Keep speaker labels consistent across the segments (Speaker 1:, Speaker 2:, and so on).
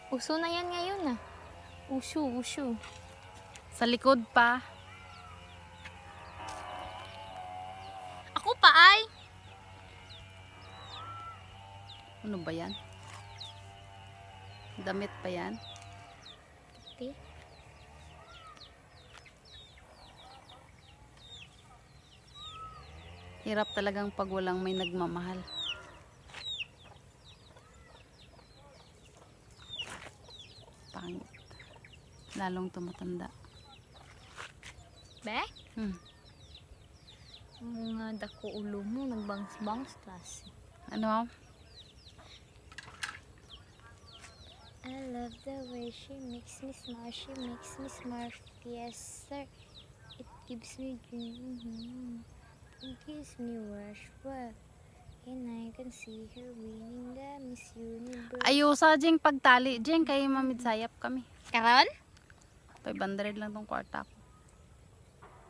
Speaker 1: Uso na yan ngayon ah. Uso.
Speaker 2: Sa likod pa.
Speaker 1: Ako pa ay.
Speaker 2: Ano ba yan? Damit pa yan?
Speaker 1: Okay.
Speaker 2: Hirap talagang pag walang may nagmamahal. Pangit. Lalong tumatanda.
Speaker 1: Be?
Speaker 2: Hmm.
Speaker 1: Mga dako ulo mo, nagbangs-bangs klase.
Speaker 2: Ano?
Speaker 1: I love the way she makes me smile. She makes me smile. Yes, sir. It gives me dream. It gives me rush. Well, and I can see her winning the Miss Universe.
Speaker 2: Ayusa ding pagtali. Ding kay mamidsayap kami.
Speaker 1: Karon?
Speaker 2: 500 lang tong kwarta ko.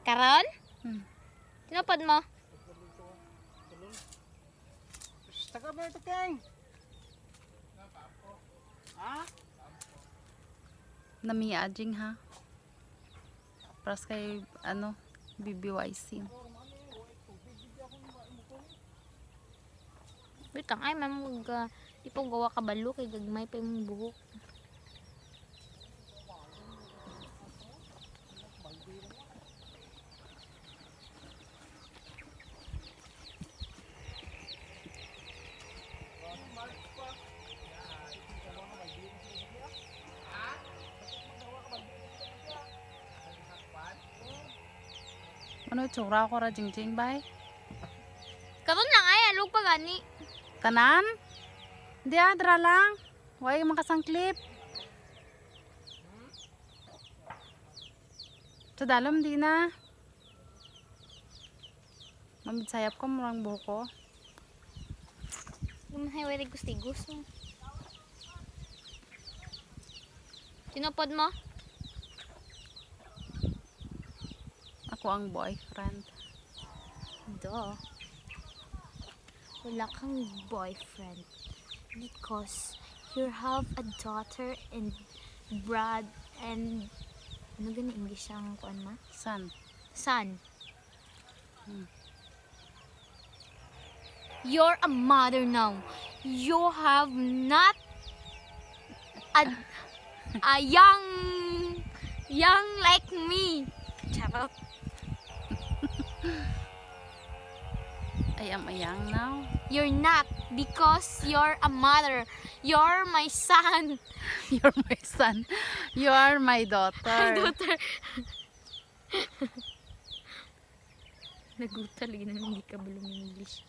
Speaker 1: Karon? Tinapad mo?
Speaker 3: Taga ba ito, Keng? Ha?
Speaker 2: Namiya ding ha. Pras kay ano, BBYC.
Speaker 1: Bitang ay mamag ipagawa ka balo kay gagmay pa yung buhok.
Speaker 2: Ano itsura ko ra jing bay?
Speaker 1: Karon lang ay alog pa gani.
Speaker 2: Tanan? Di adra lang. Way makasangklip. Sa dalam di na. Mamidsayap ko murang buhok ko.
Speaker 1: Lumahay wari gustigos mo. Tinapad mo?
Speaker 2: Ako ang boyfriend.
Speaker 1: Duh. Wala kang boyfriend. Because you have a daughter and Brad and ano gani English ang kuan ma?
Speaker 2: San?
Speaker 1: Son. You're a mother now. You have not a young like me. Charot.
Speaker 2: I am a young now.
Speaker 1: You're not because you're a mother. You're my son.
Speaker 2: You're my son. You are my daughter.
Speaker 1: Daughter. Nagutal lagi nang hindi ka bulong ng English.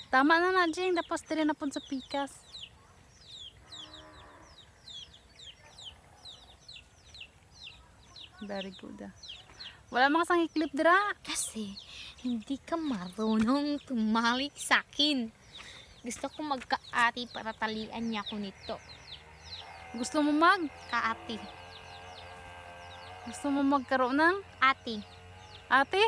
Speaker 2: Tama na na, Jing. Tapos tiri na po sa pikas. Very good ah. Wala makasang i-clip dira.
Speaker 1: Kasi hindi ka marunong tumalik sa akin. Gusto ko magkaati para talian niya ako nito.
Speaker 2: Gusto mo mag?
Speaker 1: Kaati.
Speaker 2: Gusto mo magkaroon ng
Speaker 1: Ati.
Speaker 2: ate?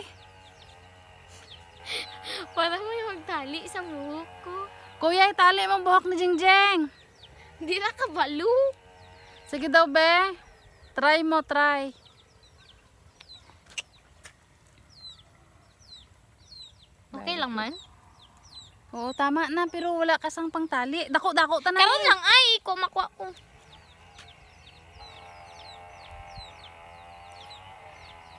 Speaker 1: Para may magtali sa buhok ko.
Speaker 2: Kuya, itali mo buhok ni Jingjeng.
Speaker 1: Hindi na kabalo.
Speaker 2: Sige daw, be. Try mo, try.
Speaker 1: Okay lang man?
Speaker 2: Oo, tama na. Pero wala kasang pangtali. Dako-dako ta na.
Speaker 1: Karon lang ay, kumakwa ko.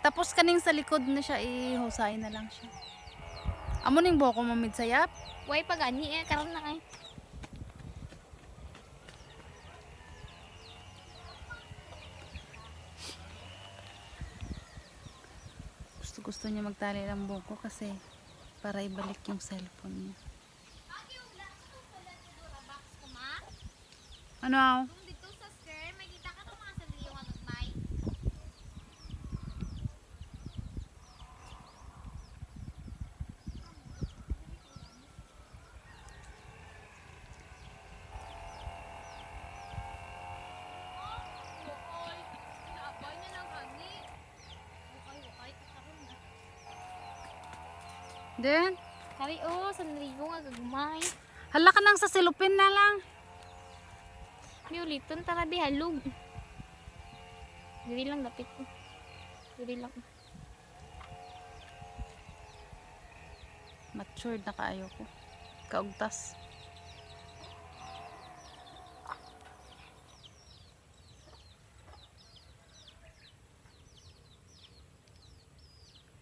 Speaker 2: Tapos kaning sa likod na siya, ihusay na lang siya. Amo ning buhok ko mamidsayap.
Speaker 1: Way pa gani eh, karon lang ay.
Speaker 2: Gusto niya magtali ng buhok ko kasi para ibalik yung cellphone niya. Ano?
Speaker 1: Dito sa skirt, may kita ka to mga sandali yung atutmay.
Speaker 2: Then,
Speaker 1: Kari sandali ko nga gagmay.
Speaker 2: hala ka nang sa silupin na lang.
Speaker 1: May uliton tara di halog. Diri lang dapit ko. Diri lang.
Speaker 2: Matured na kaayo ko. Kaugtas.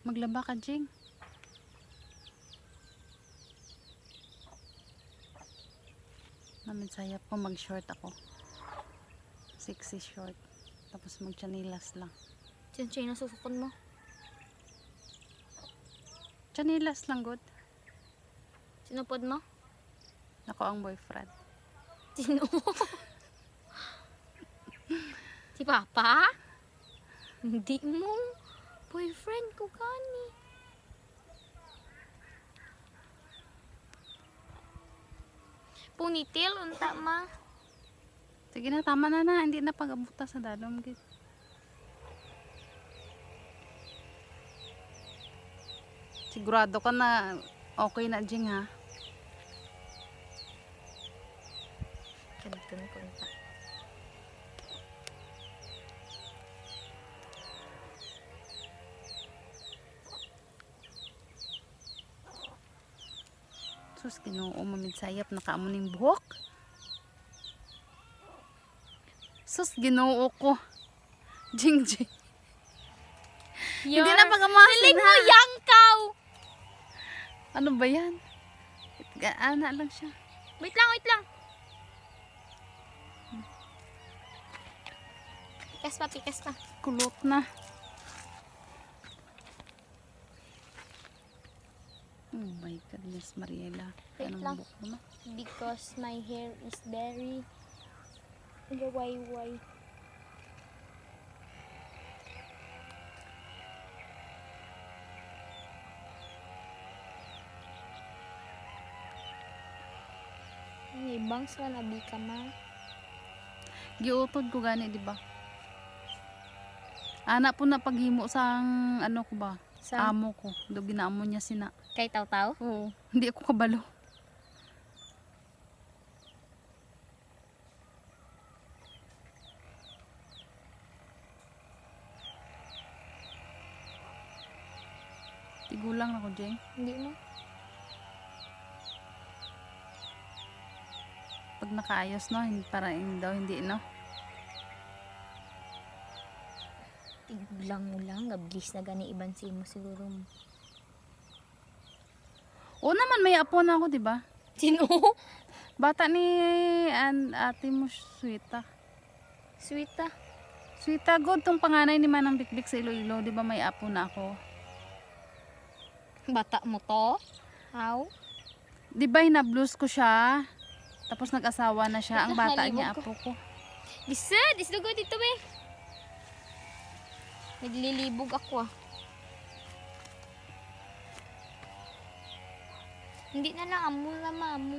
Speaker 2: Maglaba ka, Jing. Sayap ko mag-short ako. Sexy short. Tapos mag-chanilas lang.
Speaker 1: Diyan susukon mo.
Speaker 2: Chanilas lang, good.
Speaker 1: Sinupod mo?
Speaker 2: Ako ang boyfriend.
Speaker 1: Sino? Si Papa? Hindi mo. Boyfriend ko gani. Ponytail, unta ma.
Speaker 2: Sige na, tama na na. Hindi na pag-abuta sa dalom. Sigurado ka na okay na, Jing, ha?
Speaker 1: Kanton ko unta.
Speaker 2: Sus, Ginoo, mamidsayap na kaamuning buhok. Sus, Ginoo ko. Jing, Jing. Hindi na pagamasin,
Speaker 1: Siling
Speaker 2: ha?
Speaker 1: mo, yangkaw!
Speaker 2: Ano ba yan? Ana lang siya.
Speaker 1: Wait lang, wait lang. Pikas pa.
Speaker 2: Kulot na. Oh my goodness, Mariela.
Speaker 1: Wait
Speaker 2: Anong
Speaker 1: lang.
Speaker 2: buhok mo na?
Speaker 1: Because my hair is very gaway-way. May bangs man abi ka ma.
Speaker 2: Giutod ko gani, di ba? Ana po na paghimo sang ano ko ba?
Speaker 1: Sa
Speaker 2: Amo ko. Do ginaamo niya sina.
Speaker 1: kay taw-taw?
Speaker 2: Oo. Hindi ako kabalo. Tigulang ako, Jeng.
Speaker 1: Hindi mo.
Speaker 2: Pag nakaayos, no? Daw hindi, no?
Speaker 1: Tiglang mo lang, gablis na gani iban si mo siguro mo.
Speaker 2: Oo naman, may apo na ako, di ba?
Speaker 1: Sino?
Speaker 2: Bata ni ate mo, Sweeta.
Speaker 1: Sweet ah.
Speaker 2: Sweeta, god, tong panganay ni Manang Bikbik sa Iloilo, di ba may apo na ako?
Speaker 1: Bata mo to? How?
Speaker 2: Di ba hinablos ko siya? Tapos nag-asawa na siya. Ang bata
Speaker 1: Nakalibog
Speaker 2: niya,
Speaker 1: ko.
Speaker 2: apo ko.
Speaker 1: Bisad, islugo dito be. Naglilibog ako ah. Hindi na lang, amo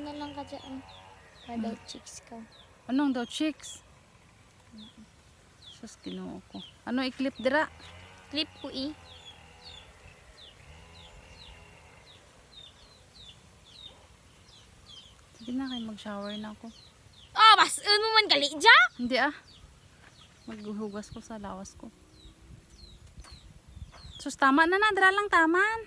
Speaker 1: na lang ka dyan. Para chicks ka.
Speaker 2: Anong daw, chicks? Sus, Ginoo ko. Ano i-clip dira?
Speaker 1: Clip ko eh.
Speaker 2: Sige na kayo, mag-shower na ako.
Speaker 1: Oh, mas ano man gali dya?
Speaker 2: Hindi ah. Maghuhugas ko sa lawas ko. Sus, tama na na. Dira lang taman.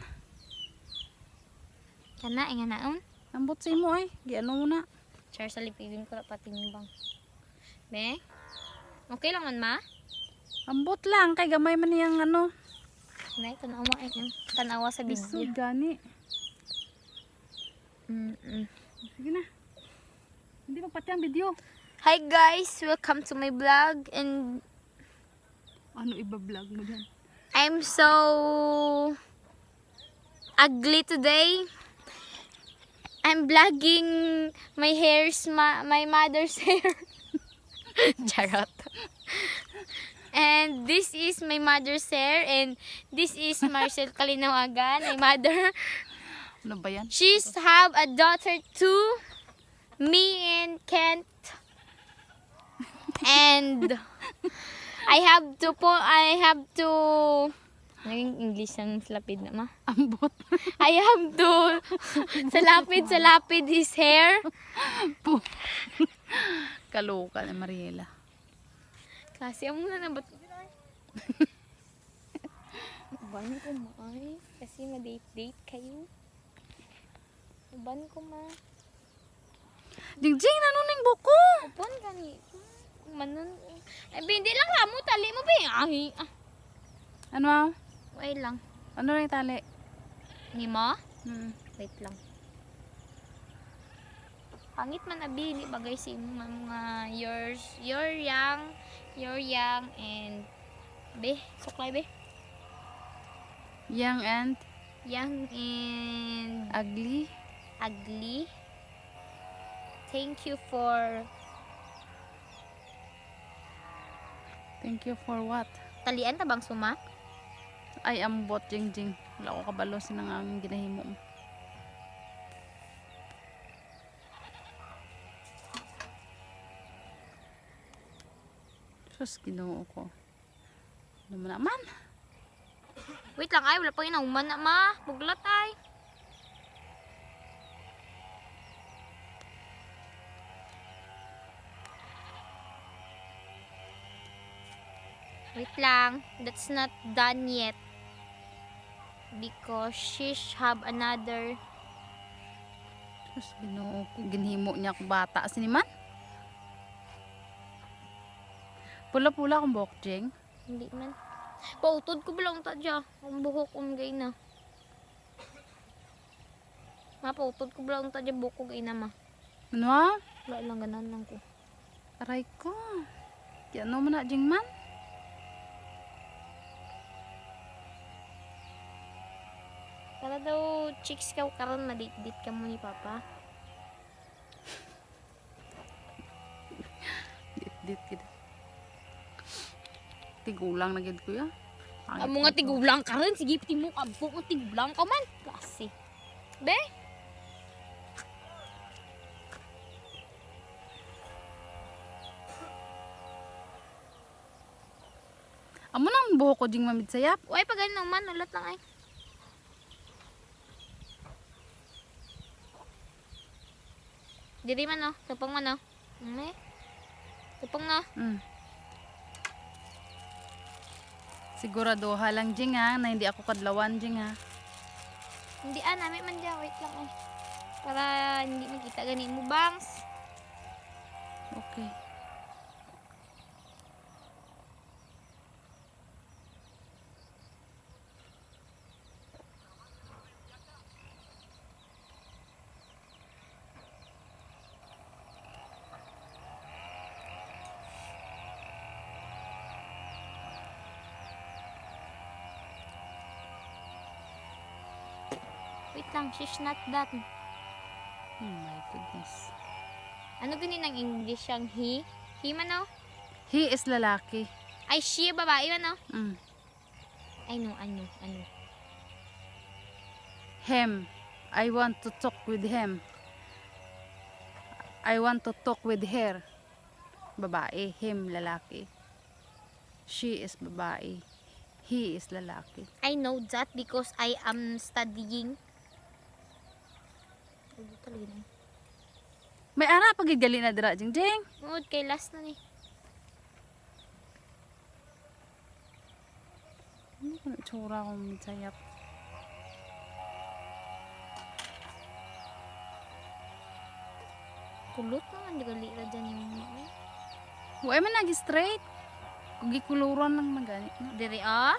Speaker 1: Kana, nga naon.
Speaker 2: Ambot sa imo ay. Giano mo na.
Speaker 1: Char sa lipigin ko na patimbang. Be? Okay lang man ma?
Speaker 2: Ambot lang. Kay gamay man niyang ano.
Speaker 1: Nay, tanawa eh. Tanawa sa
Speaker 2: Bisod
Speaker 1: video.
Speaker 2: gani. Sige na. Hindi mo pati ang video.
Speaker 1: Hi guys, welcome to my vlog and
Speaker 2: Ano iba-vlog mo dyan?
Speaker 1: I'm so ugly today. I'm vlogging my hair's my mother's hair. Charot. And this is my mother's hair and this is Marcel Kalinawagan, my mother.
Speaker 2: Ano ba yan?
Speaker 1: She's have a daughter too. Me and Kent. And I have to naging English ang salapid na ma.
Speaker 2: Ambot.
Speaker 1: I have to salapid his hair.
Speaker 2: Po. Kaloka ni Mariela.
Speaker 1: Klase mo na ba't? Ban ko maay. Kasi ma-date-date kayo. Ban ko ma.
Speaker 2: Jingjing, nanuning buko.
Speaker 1: Upon ka ni. Manon. Ay, hindi lang mo. Tali mo ba yung ahi? Ah,
Speaker 2: Ano ah?
Speaker 1: wait lang.
Speaker 2: Ano rin tali?
Speaker 1: Ni mo?
Speaker 2: Hmm.
Speaker 1: Wait lang. Pangit man na bili bagay si mga you're young and be suklay be
Speaker 2: Young and
Speaker 1: young and
Speaker 2: ugly.
Speaker 1: ugly. Thank you for
Speaker 2: what?
Speaker 1: talian ta bang suma?
Speaker 2: Ay, ambot, Jingjing. Wala ko kabalo sinang ang ginahimo mo. Sus, ginoo ko. Ano mo naman?
Speaker 1: Wait lang ay wala pa inauman na ma. Buglat ay. Wait lang. That's not done yet. Because she's have another.
Speaker 2: Sus, ginoo ko. Ginhimo niya ako bata. Siniman? Pula-pula akong buhok, Jing.
Speaker 1: Hindi man. Pautod ko bilang tadya. Ang buhok kong gay na. Ma, pautod ko bilang tadya buhok ko gay na ma.
Speaker 2: Ano ah?
Speaker 1: Wala lang ganan lang ko.
Speaker 2: Aray ko. Kaya ano mo na, Jing man?
Speaker 1: Para daw chicks ka karon madit-dit ka mo ni Papa.
Speaker 2: Dit kita. Tigulang na gid kuya.
Speaker 1: Amo nga tigulang karon sige piti mo kabuk mo tigulang ka man. Klase. Be?
Speaker 2: Amo nang buhok ko, Jing, mamid sayap.
Speaker 1: Uy, pag ganun man, ulat lang ay. Diri man no, tapang man no. Tapang na.
Speaker 2: Mm. Siguraduha lang, Jing, ha, na hindi ako kadlawan, Jing, ha.
Speaker 1: Hindi namin man dyan, wait lang ay. Para hindi makita gani mo bangs.
Speaker 2: Okay.
Speaker 1: Wait lang, she's not that.
Speaker 2: Oh my goodness.
Speaker 1: Ano gani ng English ang he? He man no?
Speaker 2: He is lalaki.
Speaker 1: Ay, she babae man no?
Speaker 2: Mm.
Speaker 1: Ano.
Speaker 2: Him. I want to talk with him. I want to talk with her. Babae. Him, lalaki. She is babae. He is lalaki.
Speaker 1: I know that because I am studying. Ano talaga na?
Speaker 2: May ara pagigali na dira, Jing Jing.
Speaker 1: Mood kay last na ni.
Speaker 2: Ano ko na itsura akong sayap?
Speaker 1: Kulot naman, di gali ra dyan yung mga.
Speaker 2: Huwag man lagi straight. Kung gikuluran lang magani.
Speaker 1: Diri ah?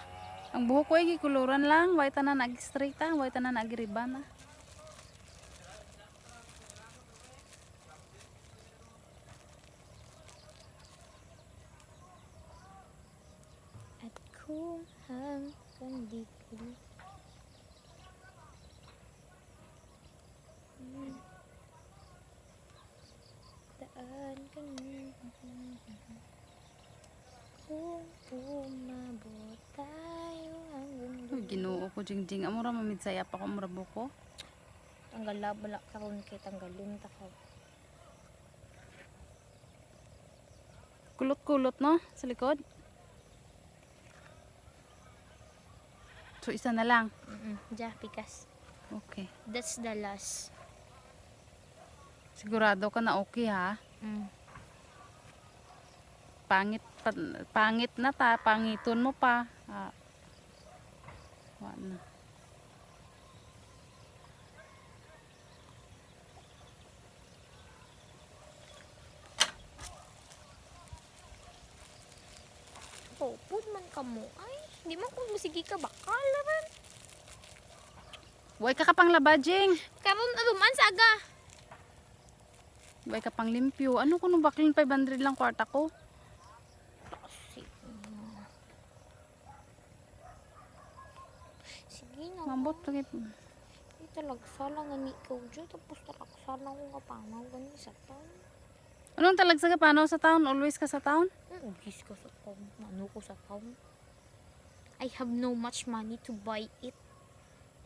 Speaker 2: Ang buhok ko ay gikuluran lang. Huwag tanan nag straight ah. Huwag tanan nag ribbon ah.
Speaker 1: At kung hanggang di ko daan ka kung umabot tayo hanggang
Speaker 2: Uy, Ginoo ko, Jing Jing. Amura mamid sayap ako amura buko.
Speaker 1: tanggal labala karon kay tanggalon ta ka.
Speaker 2: Kulot-kulot no? Sa likod. So, isa na lang.
Speaker 1: Ja, pikas.
Speaker 2: Okay.
Speaker 1: That's the last.
Speaker 2: Sigurado ka na okay ha?
Speaker 1: Mm.
Speaker 2: pangit na ta, pangiton mo pa. Wa na.
Speaker 1: Popod man ka mo. Ay, di man kung musigi ka bakal naman.
Speaker 2: Way ka kapang labadjing.
Speaker 1: Karon aduman sa aga.
Speaker 2: Way ka pang limpyo. Ano kuno baklin 500 lang kwarta ko?
Speaker 1: Sige na.
Speaker 2: Mambot pagit.
Speaker 1: Ay, talagsala nga ni ikaw dyan. Tapos talagsala ko kapanaw gani sa town.
Speaker 2: Anong talag sa kapanaw sa town? Always ka sa town?
Speaker 1: Gis ka sa town. Ano ko sa town? I have no much money to buy it.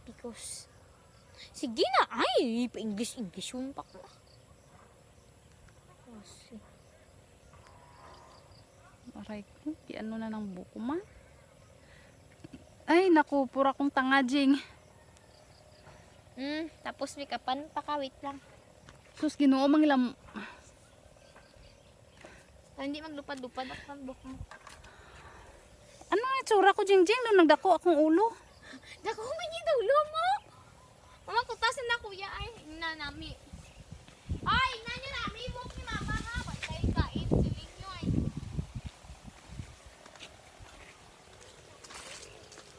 Speaker 1: Because... Sige na! Ay! Pa-English yung pa ko. Kasi...
Speaker 2: Aray ko. Ano na ng buko man? Ay, naku. Pura kong tangajing.
Speaker 1: Tapos may kapan pa ka. Wait lang.
Speaker 2: Sus, ginoo mangilam.
Speaker 1: Para hindi maglupad-lupad ako ng buhok mo.
Speaker 2: Ano nga itsura ko, Jingjing? Nung nagdako akong ulo.
Speaker 1: Dako man yung ulo mo! Mama, kutasin na kuya ay. Nanami.